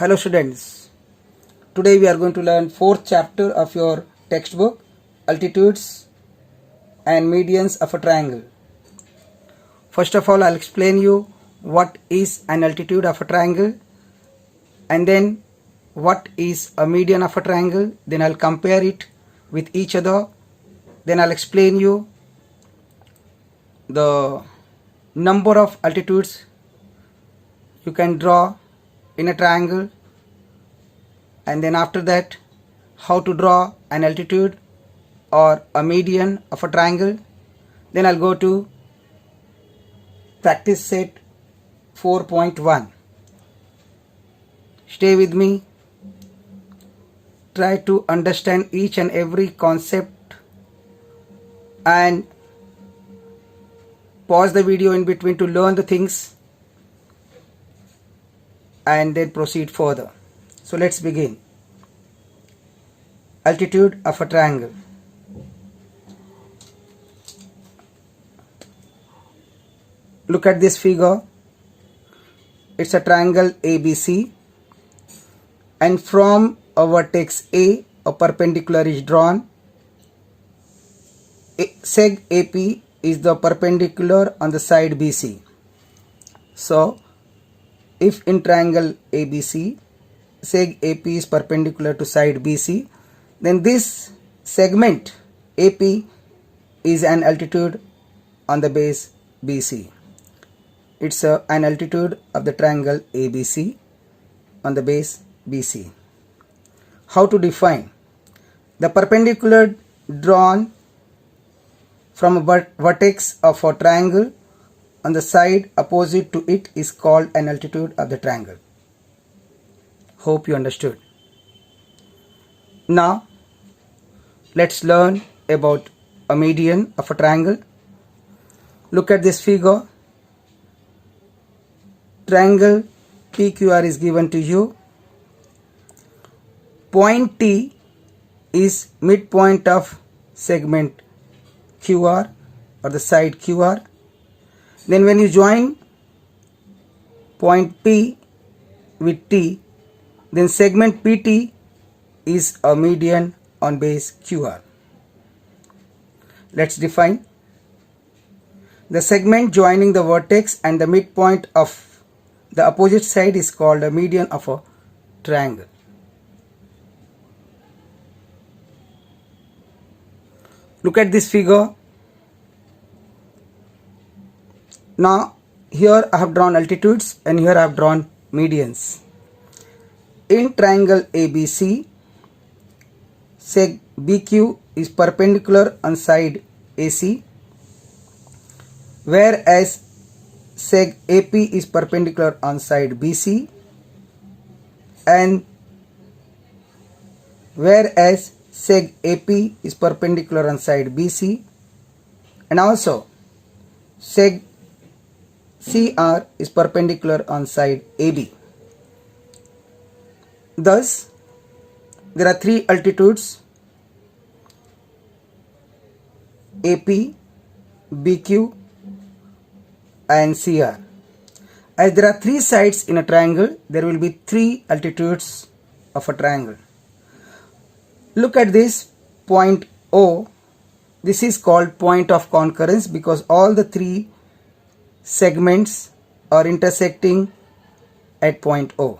Hello students, today we are going to learn fourth chapter of your textbook, altitudes and medians of a triangle. First of all, I'll explain you what is an altitude of a triangle, and then what is a median of a triangle. Then I'll compare it with each other. Then I'll explain you the number of altitudes you can draw in a triangle, and then after that how to draw an altitude or a median of a triangle. Then I'll go to practice set 4.1. Stay with me, try to understand each and every concept and pause the video in between to learn the things and then proceed further. So let's begin. Altitude of a triangle. Look at this figure. It's a triangle ABC, and from a vertex A, a perpendicular is drawn. Seg AP is the perpendicular on the side BC. So if in triangle ABC, seg AP is perpendicular to side BC, then this segment AP is an altitude on the base BC. It's an altitude of the triangle ABC on the base BC. How to define? The perpendicular drawn from a vertex of a triangle on the side opposite to it is called an altitude of the triangle. Hope you understood. Now let's learn about a median of a triangle. Look at this figure. Triangle PQR is given to you. Point T is midpoint of segment QR or the side QR. Then when you join point P with T, then segment PT is a median on base QR. Let's define. The segment joining the vertex and the midpoint of the opposite side is called a median of a triangle. Look at this figure. Now here I have drawn altitudes and here I have drawn medians. In triangle ABC, seg BQ is perpendicular on side AC, whereas seg AP is perpendicular on side BC, and whereas seg AP is perpendicular on side BC, and also seg CR is perpendicular on side AB. Thus, there are three altitudes: AP, BQ and CR. As there are three sides in a triangle, there will be three altitudes of a triangle. Look at this point O. This is called point of concurrence because all the three segments are intersecting at point O,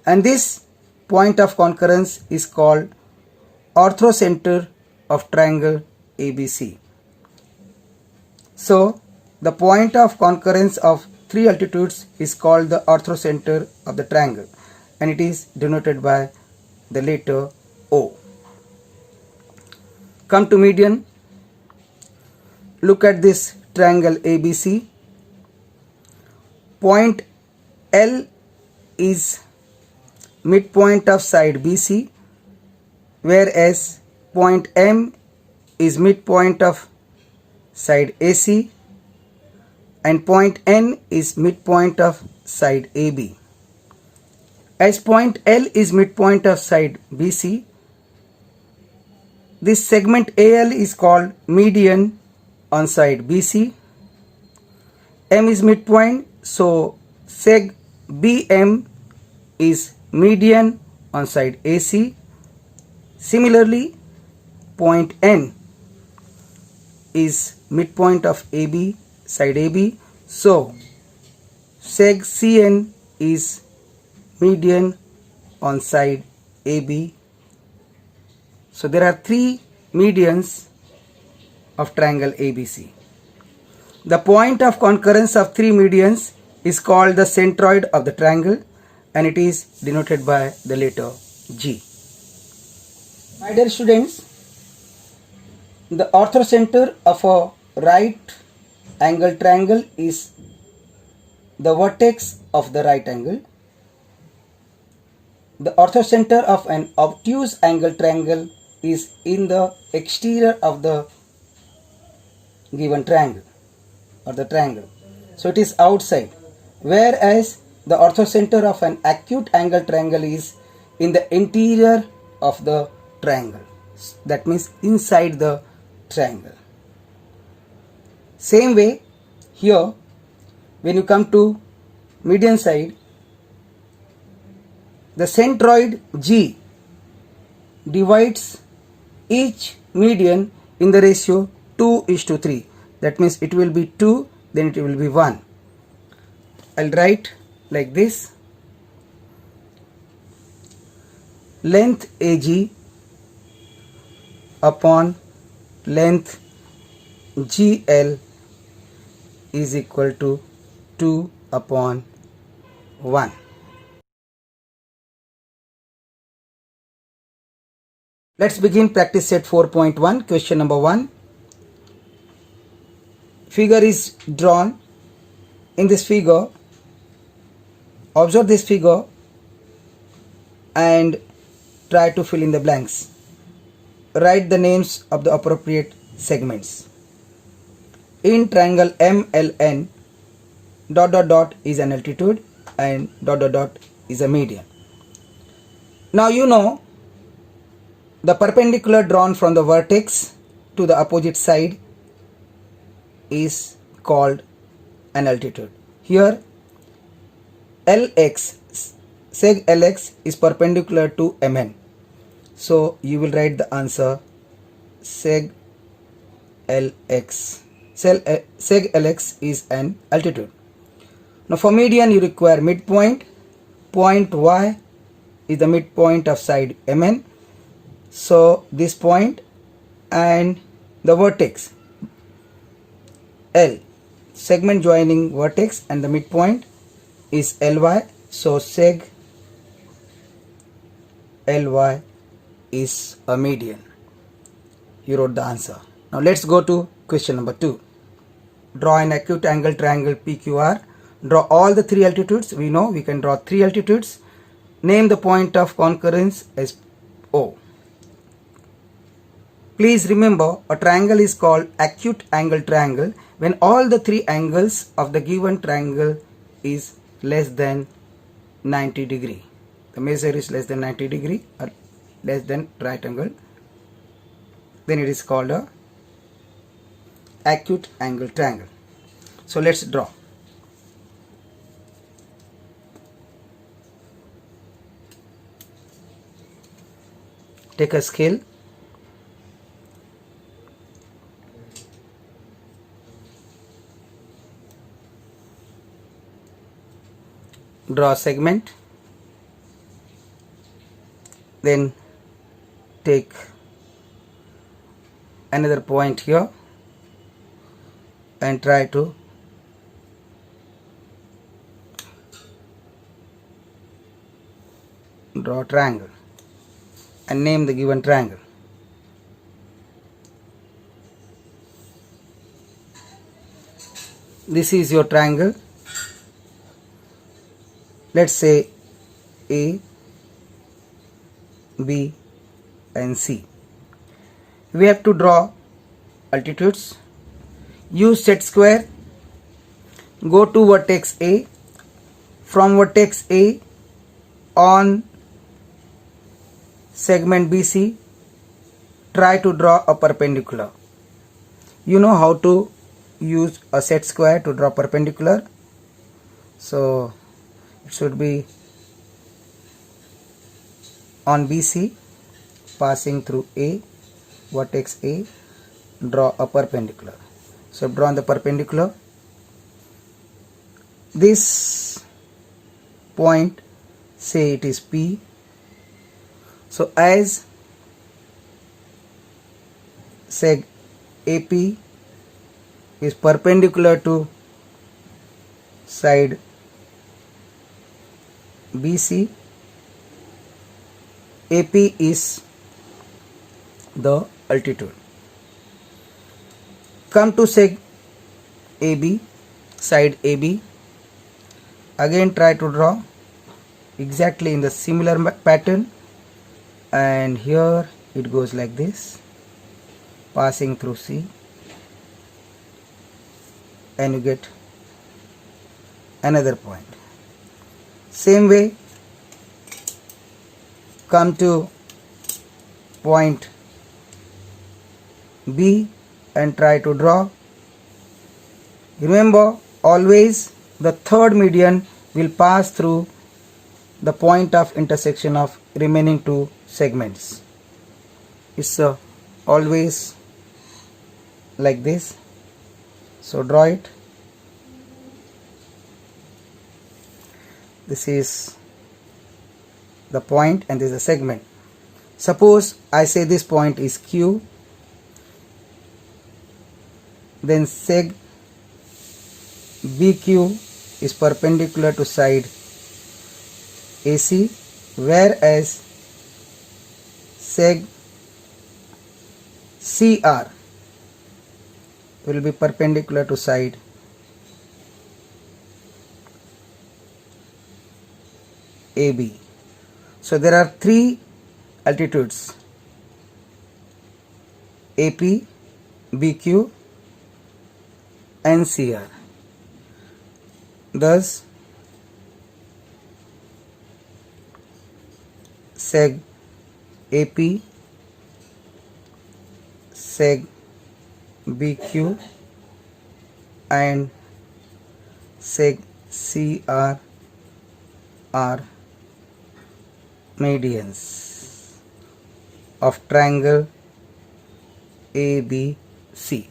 and this point of concurrence is called orthocenter of triangle ABC. So the point of concurrence of three altitudes is called the orthocenter of the triangle, and it is denoted by the letter O. Come to median. Look at this triangle ABC. Point L is midpoint of side BC, whereas point M is midpoint of side AC, and point N is midpoint of side AB. As point L is midpoint of side BC, this segment AL is called median on side BC. M is midpoint, so seg BM is median on side AC. Similarly, point N is midpoint of AB, side AB. So, seg CN is median on side AB. So, there are three medians of triangle ABC. The point of concurrence of three medians is called the centroid of the triangle, and it is denoted by the letter G. My dear students, the orthocenter of a right angle triangle is the vertex of the right angle. The orthocenter of an obtuse angle triangle is in the exterior of the given triangle or the triangle. So it is outside. Whereas the orthocenter of an acute angle triangle is in the interior of the triangle. That means inside the triangle. Same way here, when you come to median side, the centroid G divides each median in the ratio 2:3. That means it will be 2, then it will be 1. I'll write like this. Length AG upon length GL is equal to 2 upon 1. Let's begin practice set 4.1. Question number 1. Figure is drawn. In this figure, observe this figure and try to fill in the blanks. Write the names of the appropriate segments. In triangle MLN, dot dot dot is an altitude and dot dot dot is a median. Now you know the perpendicular drawn from the vertex to the opposite side is called an altitude. Here LX, seg LX is perpendicular to MN. So you will write the answer seg LX. Seg LX is an altitude. Now for median you require midpoint. Point Y is the midpoint of side MN. So this point and the vertex L, segment joining vertex and the midpoint is LY. So seg LY is a median. You wrote the answer. Now let's go to question number 2. Draw an acute angle triangle PQR. Draw all the three altitudes. We know we can draw three altitudes. Name the point of concurrence as O. Please remember, a triangle is called acute angle triangle when all the three angles of the given triangle is less than 90 degree. The measure is less than 90 degree or less than right angle. Then it is called a acute angle triangle. So let's draw. Take a scale. Draw a segment. Then take another point here and try to draw a triangle and name the given triangle. This is your triangle. Let's say A, B and C. We have to draw altitudes. Use set square. Go to vertex A. From vertex A on segment BC, try to draw a perpendicular. You know how to use a set square to draw perpendicular. So it should be on BC passing through A, vertex A, draw a perpendicular. So draw the perpendicular. This point, say it is P. So as seg AP is perpendicular to side BC, AP is the altitude. Come to seg AB, side AB. Again try to draw exactly in the similar pattern, and here it goes like this, passing through C, and you get another point. Same way, come to point B and try to draw. Remember, always the third median will pass through the point of intersection of remaining two segments. It's always like this. So draw it. This is the point and this is a segment. Suppose I say this point is Q, then seg BQ is perpendicular to side AC, whereas seg CR will be perpendicular to side AB. So there are three altitudes: AP, BQ and CR. Thus seg AP, seg BQ and seg CR are medians of triangle ABC.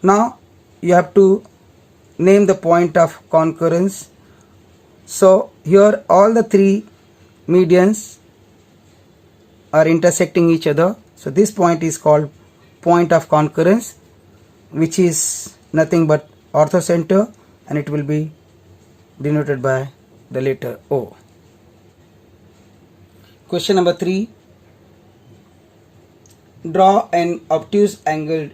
Now you have to name the point of concurrence. So here all the three medians are intersecting each other. So this point is called point of concurrence, which is nothing but orthocenter, and it will be denoted by the letter O. Question number 3. Draw an obtuse angled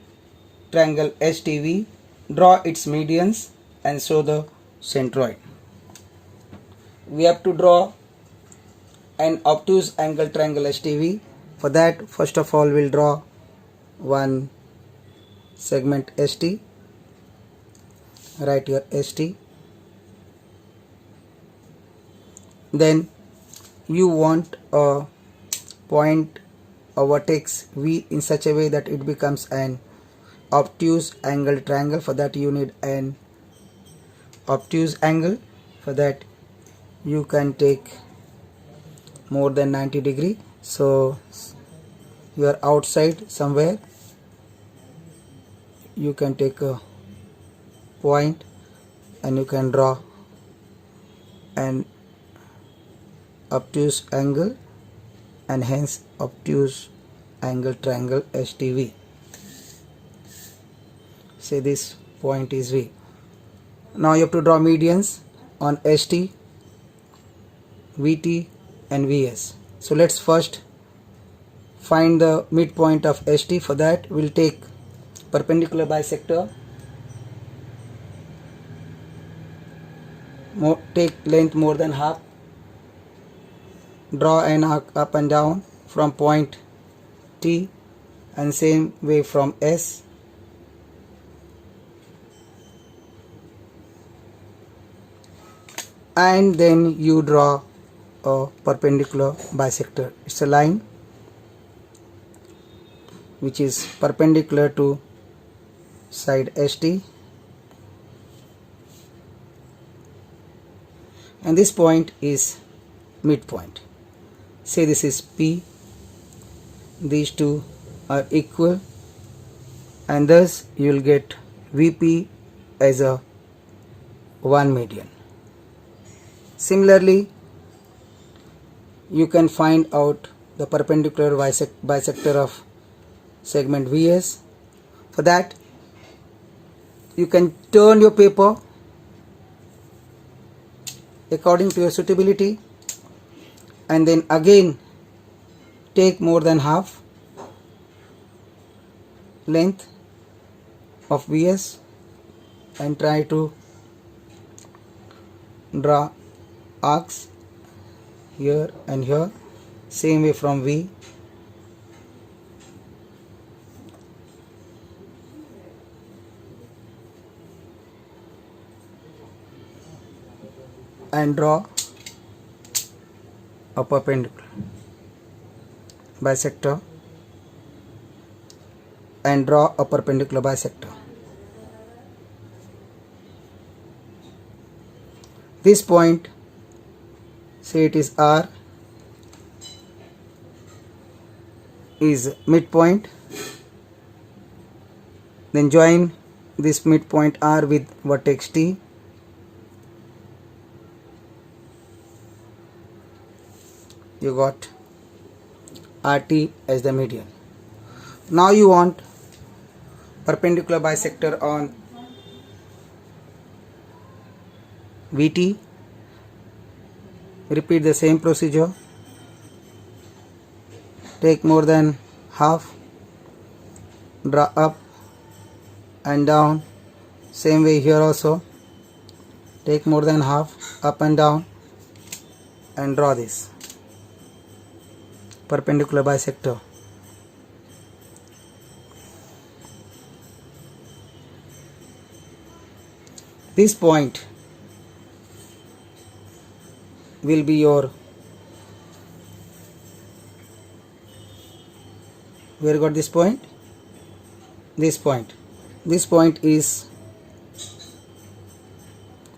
triangle HTV. Draw its medians and show the centroid. We have to draw an obtuse angled triangle HTV. For that, first of all, we'll draw one segment ST. Write here ST. Then you want a point, a vertex V in such a way that it becomes an obtuse angled triangle. For that you need an obtuse angle. For that you can take more than 90 degree. So you are outside somewhere, you can take a point and you can draw an obtuse angle, and hence obtuse angle triangle HTV. Say this point is V. Now you have to draw medians on ST, VT and VS. So let's first find the midpoint of ST. For that we'll take perpendicular bisector, take length more than half, draw an arc up and down from point T, and same way from S. And then you draw a perpendicular bisector. It's a line which is perpendicular to side ST, and this point is midpoint. Say this is P, these two are equal, and thus you will get VP as a one median. Similarly, you can find out the perpendicular bisector of segment VS. For that, you can turn your paper according to your suitability, and then again take more than half length of VS and try to draw arcs here and here, same way from V. And draw a perpendicular bisector and draw a perpendicular bisector. This point, say it is R, is midpoint. Then join this midpoint R with vertex T. You got RT as the median. Now you want perpendicular bisector on VT. Repeat the same procedure. Take more than half, draw up and down, same way here also. Take more than half, up and down, and draw this perpendicular bisector. This point will be your, where got this point? This point. This point is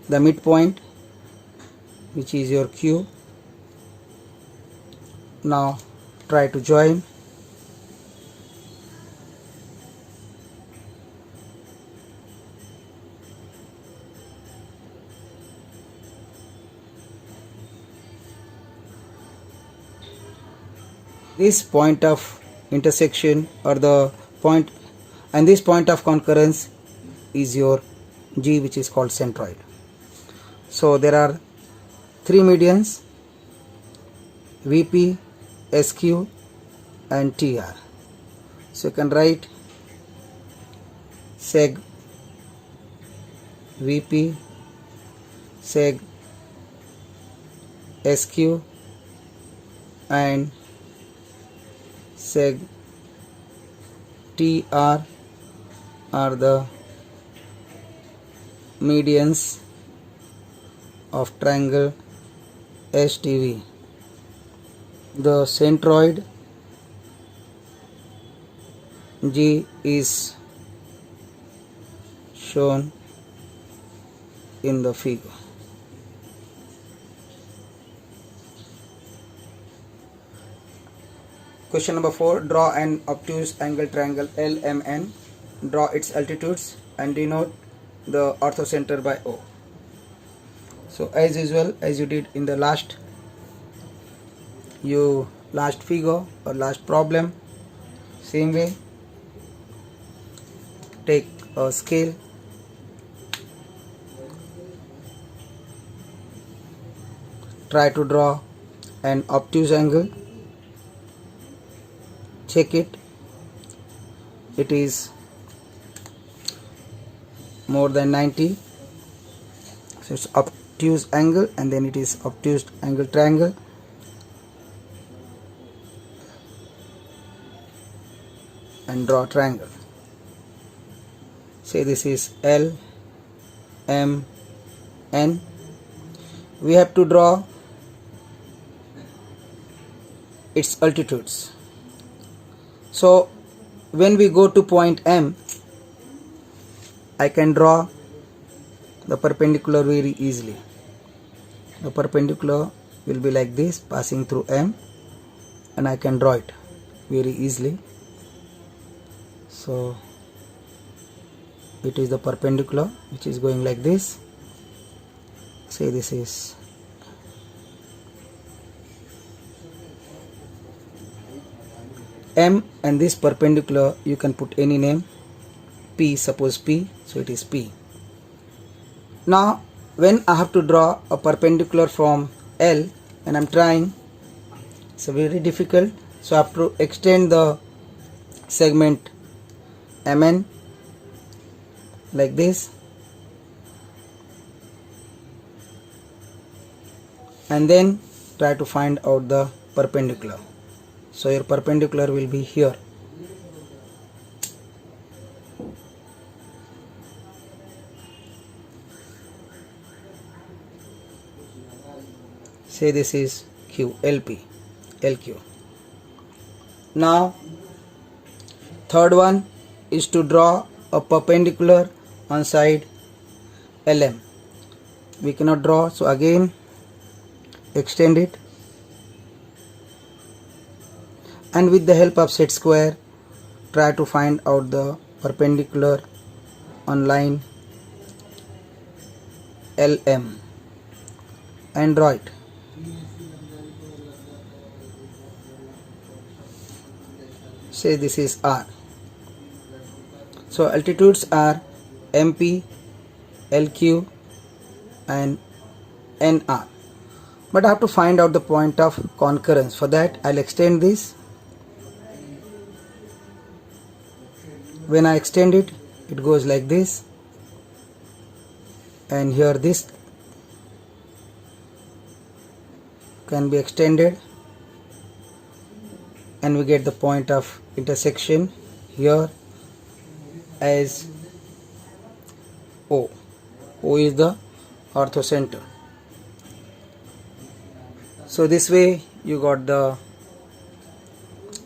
the midpoint, which is your Q. Now try to join. This point of intersection or the point, and this point of concurrence is your G, which is called centroid. So there are three medians, VP, SQ and TR. So you can write seg VP, seg SQ and seg TR are the medians of triangle STV. The centroid G is shown in the figure. Question number 4. Draw an obtuse angle triangle LMN. Draw its altitudes and denote the orthocenter by O. So as usual, as you did in the last figure or last problem, same way, take a scale, try to draw an obtuse angle, check it, it is more than 90, so it's obtuse angle, and then it is obtuse angle triangle. And draw triangle. Say this is L, M, N. We have to draw its altitudes. So when we go to point M, I can draw the perpendicular very easily. The perpendicular will be like this, passing through M, and I can draw it very easily. So it is the perpendicular which is going like this. Say this is M, and this perpendicular you can put any name, P, suppose P, so it is P. Now when I have to draw a perpendicular from L and I'm trying, it's very difficult, so I have to extend the segment MN like this, and then try to find out the perpendicular. So your perpendicular will be here. Say this is Q, LP, LQ. Now third one is to draw a perpendicular on side LM. We cannot draw, so again extend it, and with the help of set square try to find out the perpendicular on line LM and draw it. Say this is R. So altitudes are MP, LQ and NR. But I have to find out the point of concurrence. For that I'll extend this. When I extend it, it goes like this, and here this can be extended, and we get the point of intersection here as O. O is the orthocenter. So this way you got the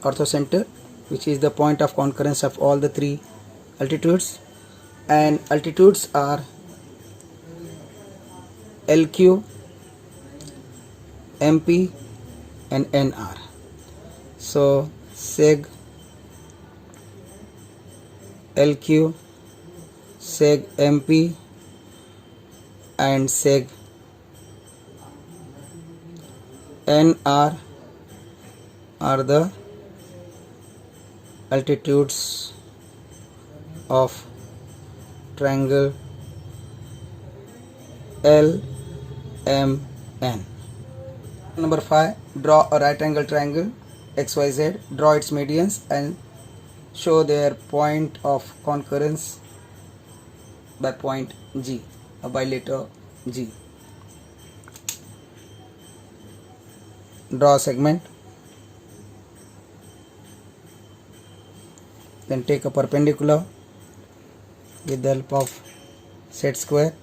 orthocenter, which is the point of concurrence of all the three altitudes, and altitudes are LQ, MP and NR. So seg LQ, seg MP and seg NR are the altitudes of triangle LMN. Number 5. Draw a right angle triangle XYZ. Draw its medians and show their point of concurrence by point G, by letter G. Draw a segment. Then take a perpendicular with the help of set square.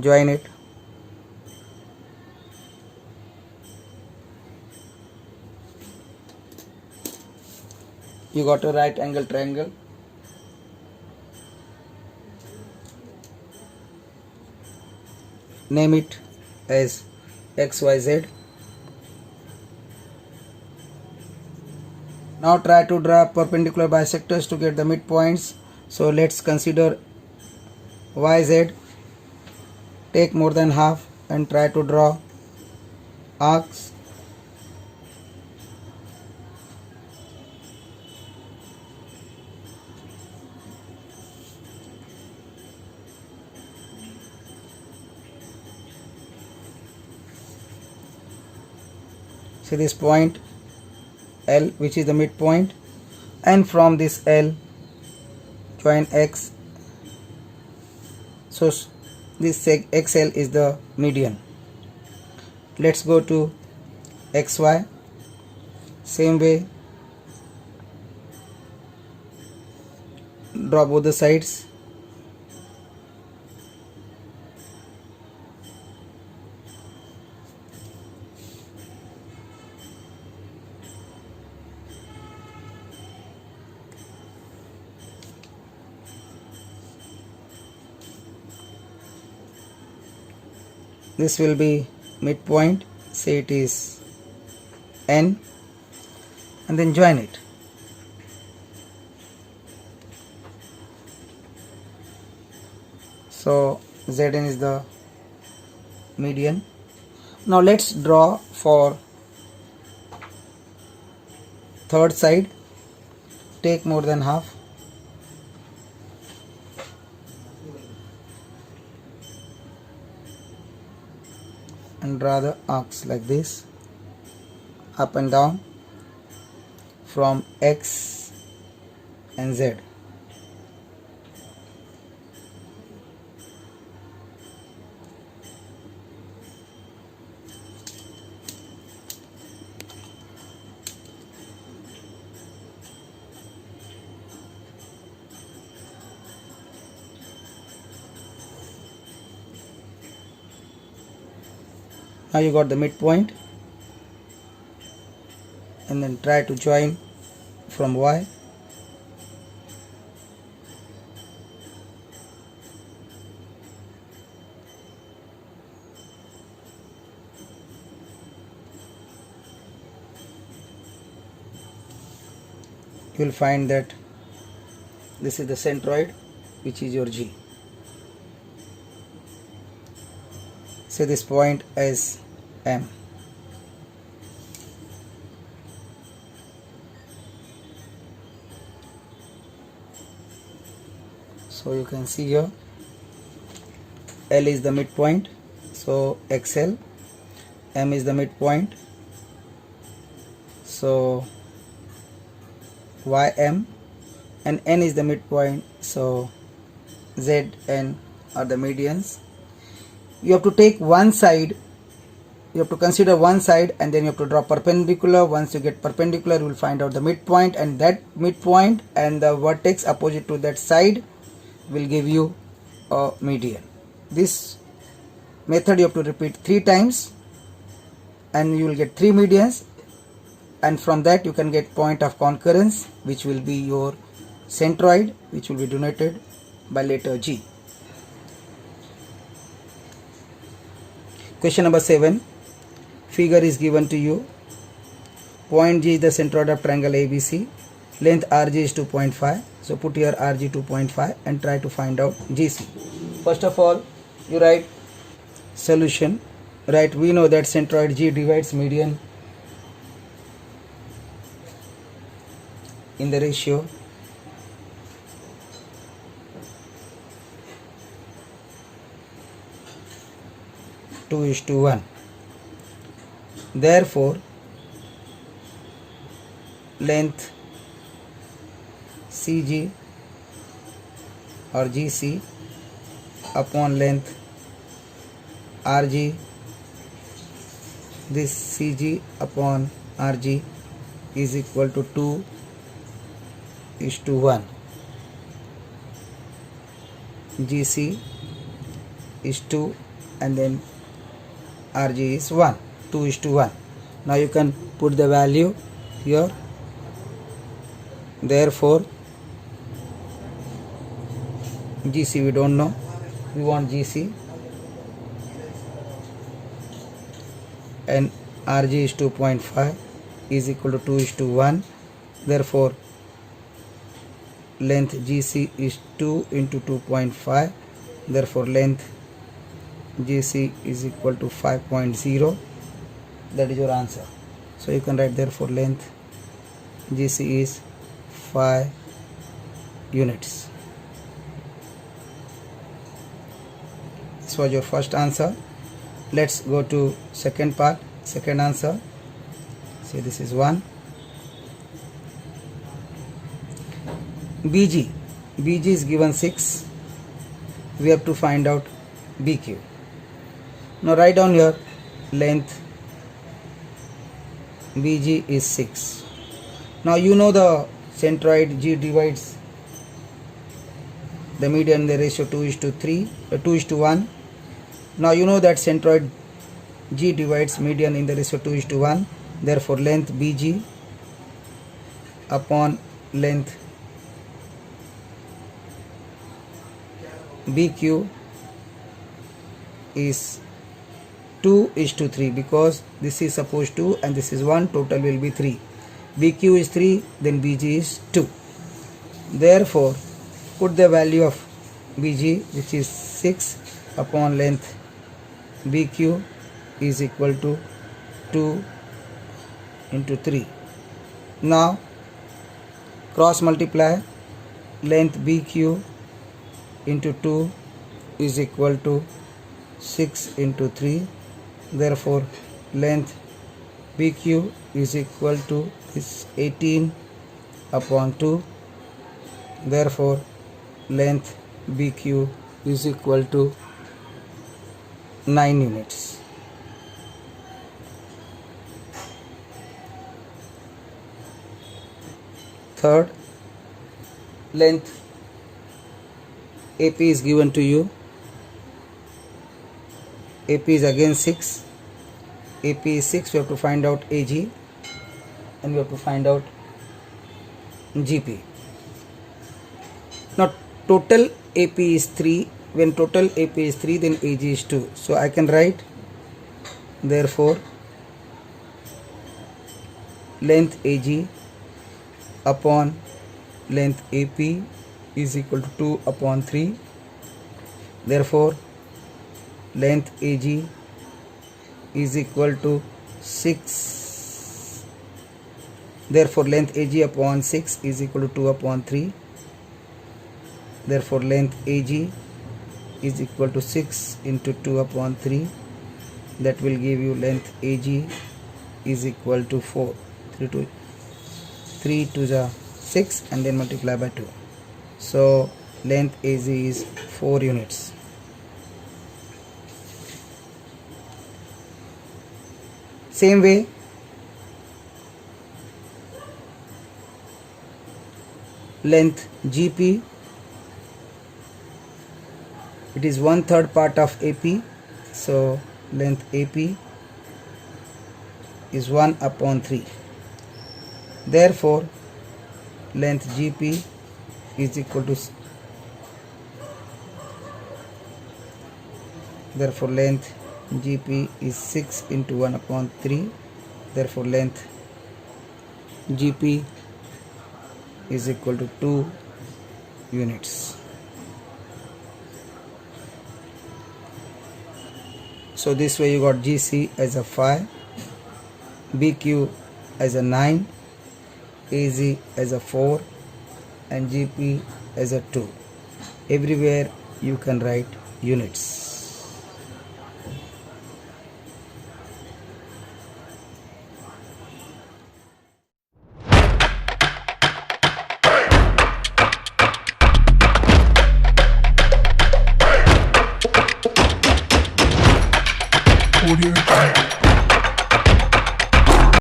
Join it. You got a right angle triangle. Name it as XYZ. Now try to draw perpendicular bisectors to get the midpoints. So let's consider YZ. Take more than half and try to draw arcs. See this point L, which is the midpoint, and from this L join X. So this XL is the median. Let's go to XY. Same way, draw both the sides. this will be midpoint, say it is N, and then join it. So Zn is the median. Now let's draw for third side. Take more than half. And draw the arcs like this, up and down from X and Z. Now you got the midpoint, and then try to join from Y. You will find that this is the centroid, which is your G. Say this point as M. So you can see here L is the midpoint, so XL, M is the midpoint, so YM, and N is the midpoint, so ZN are the medians. You have to take one side, you have to consider one side, and then you have to draw perpendicular. Once you get perpendicular, you will find out the midpoint, and that midpoint and the vertex opposite to that side will give you a median. This method you have to repeat 3 times, and you will get 3 medians, and from that you can get point of concurrence, which will be your centroid, which will be denoted by letter G. Question number 7. Figure is given to you. Point G is the centroid of triangle ABC. Length RG is 2.5. So put here RG 2.5 and try to find out GC. First of all, you write solution. Right, we know that centroid G divides median in the ratio 2:1. Therefore, length CG or GC upon length RG, this CG upon RG is equal to 2:1. GC is 2 and then RG is 1. 2:1. Now you can put the value here. Therefore, GC we don't know, we want GC, and RG is 2.5 is equal to 2:1. Therefore, length GC is 2 into 2.5. Therefore, length GC is equal to 5.0. That is your answer. So you can write therefore length GC is 5 units. This was your first answer. Let's go to second part, second answer. See, this is 1. BG is given 6. We have to find out BQ. Now write down here length BG is 6. Now you know the centroid G divides the median in the ratio 2:1. Now you know that centroid G divides median in the ratio 2:1. Therefore, length BG upon length BQ is 2 is to 3 because this is supposed 2 and this is 1, total will be 3. BQ is 3, then BG is 2. Therefore, put the value of BG, which is 6 upon length BQ is equal to 2 into 3. Now cross multiply, length BQ into 2 is equal to 6 into 3. Therefore length BQ is equal to is 18 upon 2. Therefore length BQ is equal to 9 units. Third, length AP is given to you. AP is again 6. AP is 6. We have to find out AG and we have to find out GP. Now total AP is 3. When total AP is 3, then AG is 2. So I can write, therefore length AG upon length AP is equal to 2 upon 3. Therefore length AG is equal to 6. Therefore length AG upon 6 is equal to 2 upon 3. Therefore length AG is equal to 6 into 2 upon 3. That will give you length AG is equal to 4. 3 to the 6 and then multiply by 2. So length AG is 4 units. Same way, length GP, it is 1/3 part of AP, so length AP is 1 upon 3. Therefore length GP is equal to, therefore length GP is 6 into 1 upon 3. Therefore length GP is equal to 2 units. So this way you got GC as a 5, BQ as a 9, AZ as a 4 and GP as a 2. Everywhere you can write units.